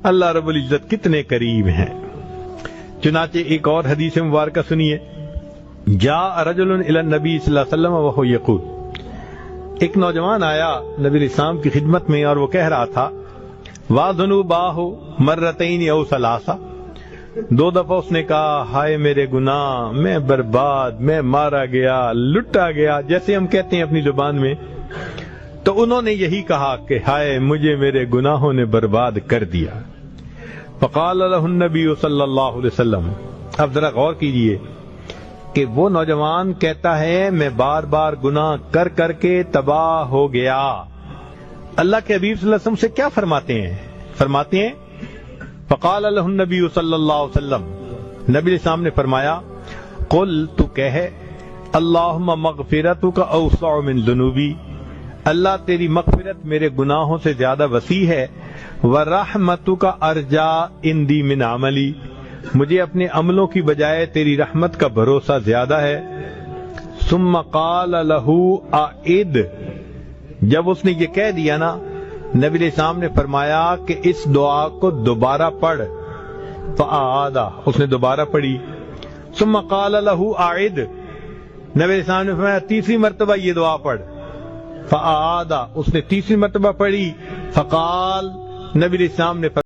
اللہ رب العزت کتنے قریب ہیں۔ چنانچہ ایک اور حدیث مبارکہ سنیے، جاء رجل الی النبی صلی اللہ علیہ وسلم وهو یقول، ایک نوجوان آیا نبی علیہ السلام کی خدمت میں اور وہ کہہ رہا تھا، وَذُنُوبَاهُ مَرَّتَيْنِ أَوْ ثَلَاثَ، 2 دفعہ اس نے کہا ہائے میرے گناہ، میں برباد، میں مارا گیا، لٹا گیا، جیسے ہم کہتے ہیں اپنی زبان میں۔ تو انہوں نے یہی کہا کہ ہائے مجھے میرے گناہوں نے برباد کر دیا۔ فقال له النبی صلی اللہ علیہ وسلم، اب ذرا غور کیجئے کہ وہ نوجوان کہتا ہے میں بار بار گناہ کر کر کے تباہ ہو گیا، اللہ کے حبیب صلی اللہ علیہ وسلم سے کیا فرماتے ہیں؟ فرماتے ہیں فقال له النبی صلی اللہ علیہ وسلم، نبی علیہ السلام نے فرمایا، قل تو کہے اللہم مغفرتک اوسع من ذنوبی، اللہ تیری مغفرت میرے گناہوں سے زیادہ وسیع ہے، ورحمتک ارجا عندی من عملی، مجھے اپنے عملوں کی بجائے تیری رحمت کا بھروسہ زیادہ ہے۔ ثم قال له اعد، جب اس نے یہ کہہ دیا نا، نبی علیہ السلام نے فرمایا کہ اس دعا کو دوبارہ پڑھ، فاعاد، اس نے دوبارہ پڑھی۔ ثم قال له اعد، نبی علیہ السلام نے فرمایا تیسری مرتبہ یہ دعا پڑھ، فاعاد، اس نے تیسری مرتبہ پڑھی۔ فقال، نبی علیہ السلام نے